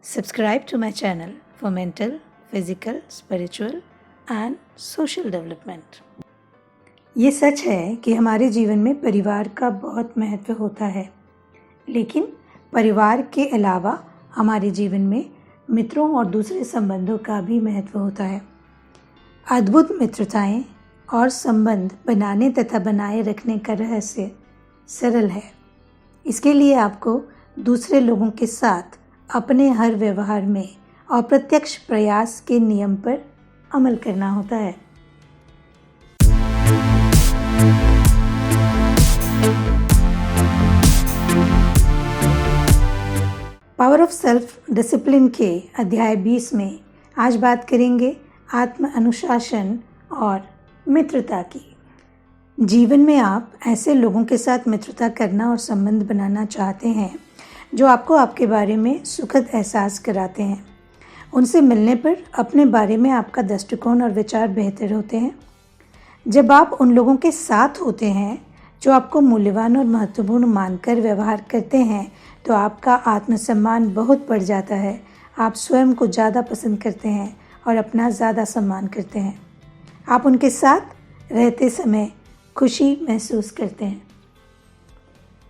Subscribe to my channel for mental, physical, spiritual and social development. ये सच है कि हमारे जीवन में परिवार का बहुत महत्व होता है, लेकिन परिवार के अलावा हमारे जीवन में मित्रों और दूसरे संबंधों का भी महत्व होता है। अद्भुत मित्रताएं और संबंध बनाने तथा बनाए रखने का रहस्य सरल है। इसके लिए आपको दूसरे लोगों के साथ अपने हर व्यवहार में अप्रत्यक्ष प्रयास के नियम पर अमल करना होता है। पावर ऑफ सेल्फ डिसिप्लिन के अध्याय 20 में आज बात करेंगे आत्म अनुशासन और मित्रता की। जीवन में आप ऐसे लोगों के साथ मित्रता करना और संबंध बनाना चाहते हैं जो आपको आपके बारे में सुखद एहसास कराते हैं। उनसे मिलने पर अपने बारे में आपका दृष्टिकोण और विचार बेहतर होते हैं। जब आप उन लोगों के साथ होते हैं जो आपको मूल्यवान और महत्वपूर्ण मानकर व्यवहार करते हैं तो आपका आत्मसम्मान बहुत बढ़ जाता है। आप स्वयं को ज़्यादा पसंद करते हैं और अपना ज़्यादा सम्मान करते हैं। आप उनके साथ रहते समय खुशी महसूस करते हैं।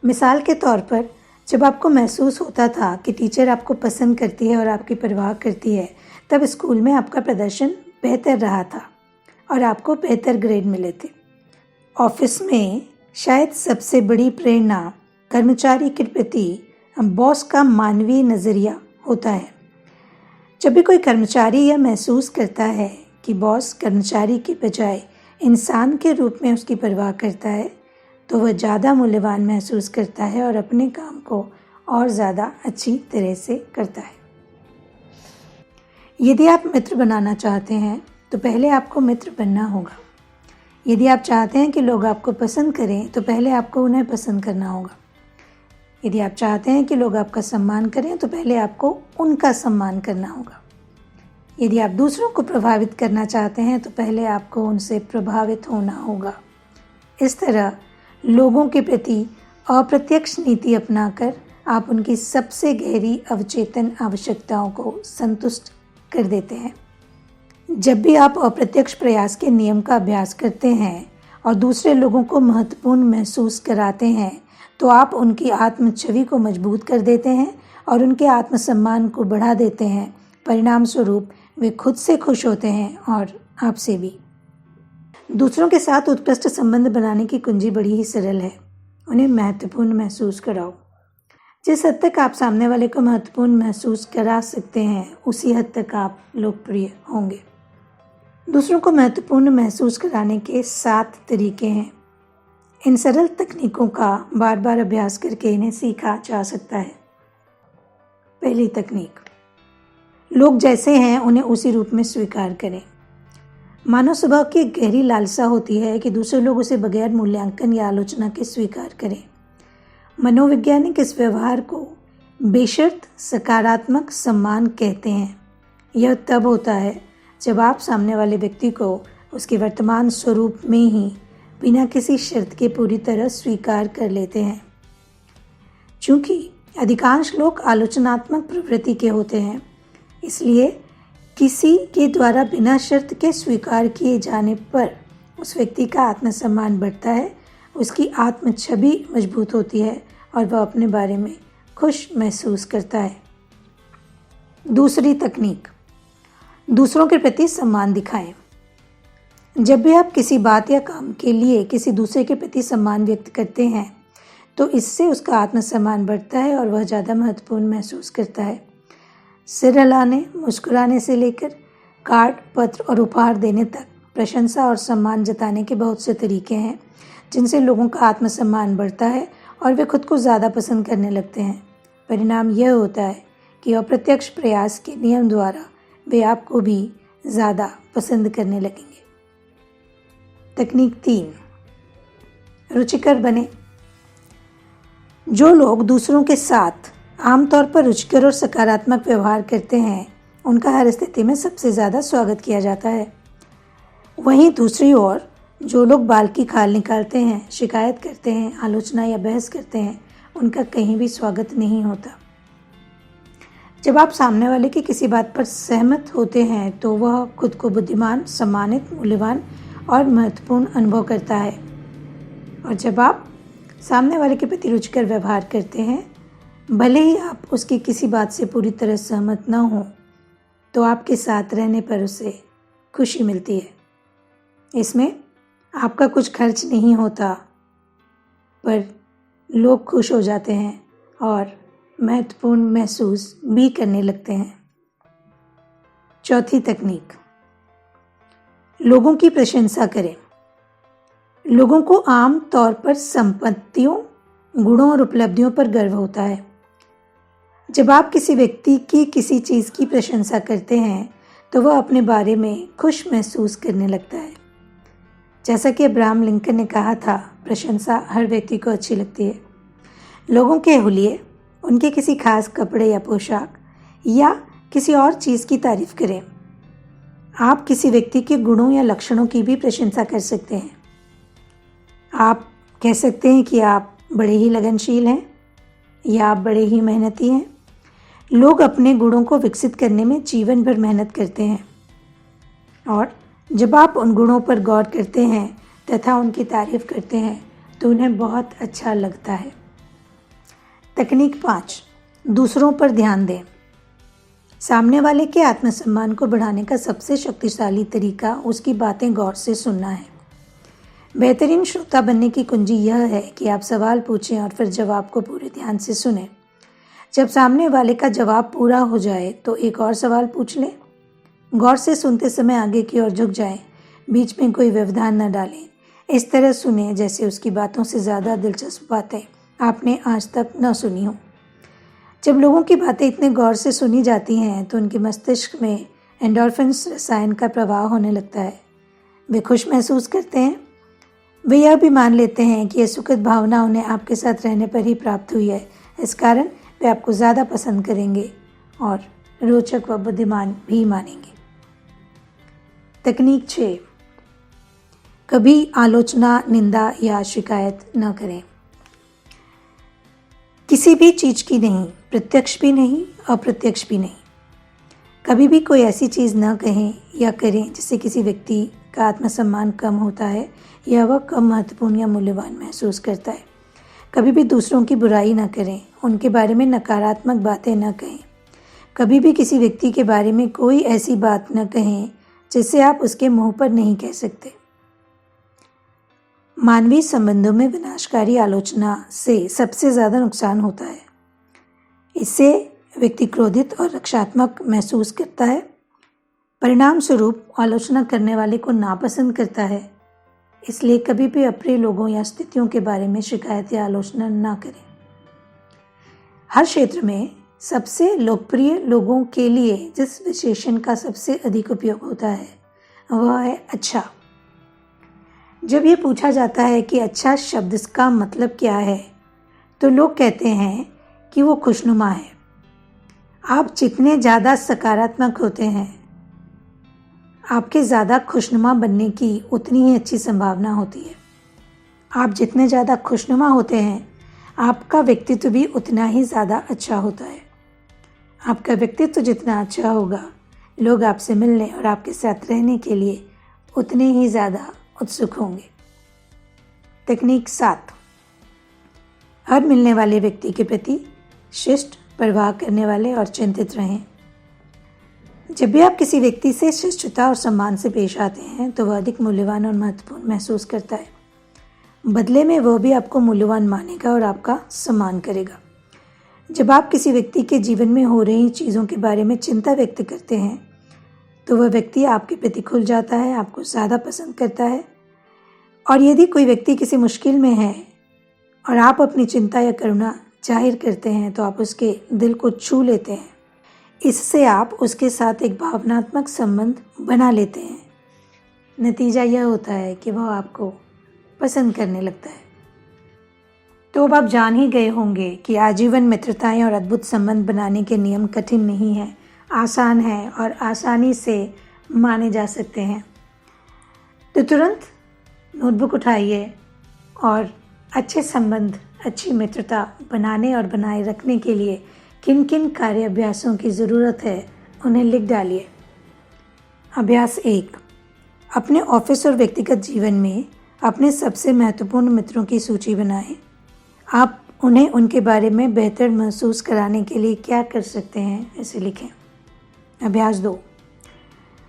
मिसाल के तौर पर जब आपको महसूस होता था कि टीचर आपको पसंद करती है और आपकी परवाह करती है, तब स्कूल में आपका प्रदर्शन बेहतर रहा था और आपको बेहतर ग्रेड मिले थे। ऑफिस में शायद सबसे बड़ी प्रेरणा कर्मचारी के प्रति बॉस का मानवीय नज़रिया होता है। जब भी कोई कर्मचारी यह महसूस करता है कि बॉस कर्मचारी के बजाय इंसान के रूप में उसकी परवाह करता है, तो वह ज़्यादा मूल्यवान महसूस करता है और अपने काम को और ज़्यादा अच्छी तरह से करता है। यदि आप मित्र बनाना चाहते हैं तो पहले आपको मित्र बनना होगा। यदि आप चाहते हैं कि लोग आपको पसंद करें तो पहले आपको उन्हें पसंद करना होगा। यदि आप चाहते हैं कि लोग आपका सम्मान करें तो पहले आपको उनका सम्मान करना होगा। यदि आप दूसरों को प्रभावित करना चाहते हैं तो पहले आपको उनसे प्रभावित होना होगा। इस तरह लोगों के प्रति अप्रत्यक्ष नीति अपनाकर आप उनकी सबसे गहरी अवचेतन आवश्यकताओं को संतुष्ट कर देते हैं। जब भी आप अप्रत्यक्ष प्रयास के नियम का अभ्यास करते हैं और दूसरे लोगों को महत्वपूर्ण महसूस कराते हैं तो आप उनकी आत्म छवि को मजबूत कर देते हैं और उनके आत्मसम्मान को बढ़ा देते हैं। परिणाम स्वरूप वे खुद से खुश होते हैं और आपसे भी। दूसरों के साथ उत्कृष्ट संबंध बनाने की कुंजी बड़ी ही सरल है। उन्हें महत्वपूर्ण महसूस कराओ। जिस हद तक आप सामने वाले को महत्वपूर्ण महसूस करा सकते हैं उसी हद तक आप लोकप्रिय होंगे। दूसरों को महत्वपूर्ण महसूस कराने के 7 तरीके हैं। इन सरल तकनीकों का बार बार अभ्यास करके इन्हें सीखा जा सकता है। पहली तकनीक, लोग जैसे हैं उन्हें उसी रूप में स्वीकार करें। मानव स्वभाव की एक गहरी लालसा होती है कि दूसरे लोग उसे बगैर मूल्यांकन या आलोचना के स्वीकार करें। मनोवैज्ञानिक इस व्यवहार को बेशर्त सकारात्मक सम्मान कहते हैं। यह तब होता है जब आप सामने वाले व्यक्ति को उसके वर्तमान स्वरूप में ही बिना किसी शर्त के पूरी तरह स्वीकार कर लेते हैं। चूँकि अधिकांश लोग आलोचनात्मक प्रवृत्ति के होते हैं, इसलिए किसी के द्वारा बिना शर्त के स्वीकार किए जाने पर उस व्यक्ति का आत्मसम्मान बढ़ता है, उसकी आत्म छवि मजबूत होती है और वह अपने बारे में खुश महसूस करता है। दूसरी तकनीक, दूसरों के प्रति सम्मान दिखाएं। जब भी आप किसी बात या काम के लिए किसी दूसरे के प्रति सम्मान व्यक्त करते हैं तो इससे उसका आत्मसम्मान बढ़ता है और वह ज़्यादा महत्वपूर्ण महसूस करता है। सिर हिलाने, मुस्कुराने से लेकर कार्ड, पत्र और उपहार देने तक प्रशंसा और सम्मान जताने के बहुत से तरीके हैं जिनसे लोगों का आत्मसम्मान बढ़ता है और वे खुद को ज़्यादा पसंद करने लगते हैं। परिणाम यह होता है कि अप्रत्यक्ष प्रयास के नियम द्वारा वे आपको भी ज़्यादा पसंद करने लगेंगे। तकनीक 3, रुचिकर बने। जो लोग दूसरों के साथ आमतौर पर रुचिकर और सकारात्मक व्यवहार करते हैं उनका हर स्थिति में सबसे ज़्यादा स्वागत किया जाता है। वहीं दूसरी ओर जो लोग बाल की खाल निकालते हैं, शिकायत करते हैं, आलोचना या बहस करते हैं, उनका कहीं भी स्वागत नहीं होता। जब आप सामने वाले की किसी बात पर सहमत होते हैं तो वह खुद को बुद्धिमान, सम्मानित, मूल्यवान और महत्वपूर्ण अनुभव करता है। और जब आप सामने वाले के प्रति रुचिकर व्यवहार करते हैं, भले ही आप उसकी किसी बात से पूरी तरह सहमत न हों, तो आपके साथ रहने पर उसे खुशी मिलती है। इसमें आपका कुछ खर्च नहीं होता, पर लोग खुश हो जाते हैं और महत्वपूर्ण महसूस भी करने लगते हैं। चौथी तकनीक, लोगों की प्रशंसा करें। लोगों को आम तौर पर संपत्तियों, गुणों और उपलब्धियों पर गर्व होता है। जब आप किसी व्यक्ति की किसी चीज़ की प्रशंसा करते हैं तो वह अपने बारे में खुश महसूस करने लगता है। जैसा कि अब्राहम लिंकन ने कहा था, प्रशंसा हर व्यक्ति को अच्छी लगती है। लोगों के हुलिये, उनके किसी खास कपड़े या पोशाक या किसी और चीज़ की तारीफ करें। आप किसी व्यक्ति के गुणों या लक्षणों की भी प्रशंसा कर सकते हैं। आप कह सकते हैं कि आप बड़े ही लगनशील हैं या आप बड़े ही मेहनती हैं। लोग अपने गुणों को विकसित करने में जीवन भर मेहनत करते हैं और जब आप उन गुणों पर गौर करते हैं तथा उनकी तारीफ करते हैं तो उन्हें बहुत अच्छा लगता है। तकनीक 5, दूसरों पर ध्यान दें। सामने वाले के आत्मसम्मान को बढ़ाने का सबसे शक्तिशाली तरीका उसकी बातें गौर से सुनना है। बेहतरीन श्रोता बनने की कुंजी यह है कि आप सवाल पूछें और फिर जवाब को पूरे ध्यान से सुनें। जब सामने वाले का जवाब पूरा हो जाए तो एक और सवाल पूछ लें। गौर से सुनते समय आगे की ओर झुक जाएं, बीच में कोई व्यवधान न डालें। इस तरह सुनें जैसे उसकी बातों से ज़्यादा दिलचस्प बातें आपने आज तक न सुनी हो। जब लोगों की बातें इतने गौर से सुनी जाती हैं तो उनके मस्तिष्क में एंडोर्फिन्स रसायन का प्रवाह होने लगता है। वे खुश महसूस करते हैं। वे यह भी मान लेते हैं कि यह सुखद भावना उन्हें आपके साथ रहने पर ही प्राप्त हुई है। इस कारण वे आपको ज़्यादा पसंद करेंगे और रोचक व बुद्धिमान भी मानेंगे। तकनीक 6, कभी आलोचना, निंदा या शिकायत न करें। किसी भी चीज़ की नहीं, प्रत्यक्ष भी नहीं, अप्रत्यक्ष भी नहीं। कभी भी कोई ऐसी चीज़ न कहें या करें जिससे किसी व्यक्ति का आत्मसम्मान कम होता है या वह कम महत्वपूर्ण या मूल्यवान महसूस करता है। कभी भी दूसरों की बुराई न करें, उनके बारे में नकारात्मक बातें न कहें। कभी भी किसी व्यक्ति के बारे में कोई ऐसी बात न कहें जिससे आप उसके मुंह पर नहीं कह सकते। मानवीय संबंधों में विनाशकारी आलोचना से सबसे ज़्यादा नुकसान होता है। इससे व्यक्ति क्रोधित और रक्षात्मक महसूस करता है। परिणाम स्वरूप आलोचना करने वाले को नापसंद करता है। इसलिए कभी भी अप्रिय लोगों या स्थितियों के बारे में शिकायत या आलोचना न करें। हर क्षेत्र में सबसे लोकप्रिय लोगों के लिए जिस विशेषण का सबसे अधिक उपयोग होता है वह है अच्छा। जब ये पूछा जाता है कि अच्छा शब्द का मतलब क्या है तो लोग कहते हैं कि वो खुशनुमा है। आप जितने ज़्यादा सकारात्मक होते हैं, आपके ज़्यादा खुशनुमा बनने की उतनी ही अच्छी संभावना होती है। आप जितने ज़्यादा खुशनुमा होते हैं, आपका व्यक्तित्व भी उतना ही ज़्यादा अच्छा होता है। आपका व्यक्तित्व जितना अच्छा होगा, लोग आपसे मिलने और आपके साथ रहने के लिए उतने ही ज़्यादा उत्सुक होंगे। तकनीक 7, हर मिलने वाले व्यक्ति के प्रति शिष्ट, परवाह करने वाले और चिंतित रहें। जब भी आप किसी व्यक्ति से शिष्टता और सम्मान से पेश आते हैं तो वह अधिक मूल्यवान और महत्वपूर्ण महसूस करता है। बदले में वह भी आपको मूल्यवान मानेगा और आपका सम्मान करेगा। जब आप किसी व्यक्ति के जीवन में हो रही चीज़ों के बारे में चिंता व्यक्त करते हैं तो वह व्यक्ति आपके प्रति खुल जाता है, आपको ज़्यादा पसंद करता है। और यदि कोई व्यक्ति किसी मुश्किल में है और आप अपनी चिंता या करुणा जाहिर करते हैं तो आप उसके दिल को छू लेते हैं। इससे आप उसके साथ एक भावनात्मक संबंध बना लेते हैं। नतीजा यह होता है कि वह आपको पसंद करने लगता है। तो अब आप जान ही गए होंगे कि आजीवन मित्रताएं और अद्भुत संबंध बनाने के नियम कठिन नहीं हैं, आसान हैं और आसानी से माने जा सकते हैं। तो तुरंत नोटबुक उठाइए और अच्छे संबंध, अच्छी मित्रता बनाने और बनाए रखने के लिए किन किन कार्य अभ्यासों की ज़रूरत है उन्हें लिख डालिए। अभ्यास 1, अपने ऑफिस और व्यक्तिगत जीवन में अपने सबसे महत्वपूर्ण मित्रों की सूची बनाएं। आप उन्हें उनके बारे में बेहतर महसूस कराने के लिए क्या कर सकते हैं, इसे लिखें। अभ्यास 2,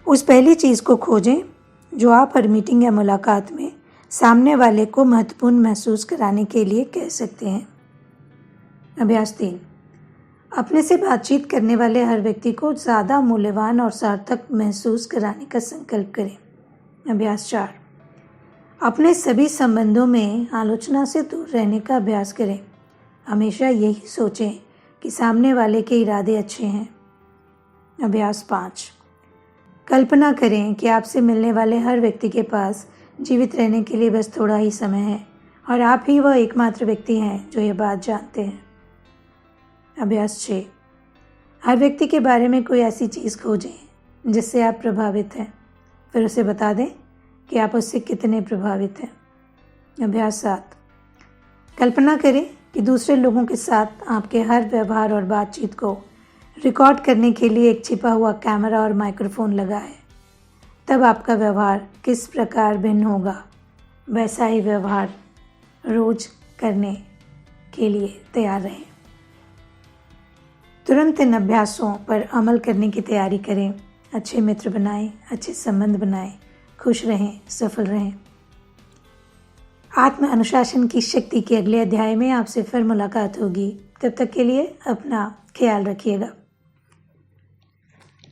उस पहली चीज़ को खोजें जो आप हर मीटिंग या मुलाकात में सामने वाले को महत्वपूर्ण महसूस कराने के लिए कह सकते हैं। अभ्यास 3, अपने से बातचीत करने वाले हर व्यक्ति को ज़्यादा मूल्यवान और सार्थक महसूस कराने का संकल्प करें। अभ्यास 4, अपने सभी संबंधों में आलोचना से दूर रहने का अभ्यास करें। हमेशा यही सोचें कि सामने वाले के इरादे अच्छे हैं। अभ्यास 5, कल्पना करें कि आपसे मिलने वाले हर व्यक्ति के पास जीवित रहने के लिए बस थोड़ा ही समय है और आप ही वह एकमात्र व्यक्ति हैं जो ये बात जानते हैं। अभ्यास 6, हर व्यक्ति के बारे में कोई ऐसी चीज़ खोजें जिससे आप प्रभावित हैं, फिर उसे बता दें कि आप उससे कितने प्रभावित हैं। अभ्यास 7, कल्पना करें कि दूसरे लोगों के साथ आपके हर व्यवहार और बातचीत को रिकॉर्ड करने के लिए एक छिपा हुआ कैमरा और माइक्रोफोन लगा है। तब आपका व्यवहार किस प्रकार भिन्न होगा, वैसा ही व्यवहार रोज करने के लिए तैयार रहें। तुरंत इन अभ्यासों पर अमल करने की तैयारी करें। अच्छे मित्र बनाएं, अच्छे संबंध बनाएं, खुश रहें, सफल रहें। आत्म अनुशासन की शक्ति के अगले अध्याय में आपसे फिर मुलाकात होगी। तब तक के लिए अपना ख्याल रखिएगा।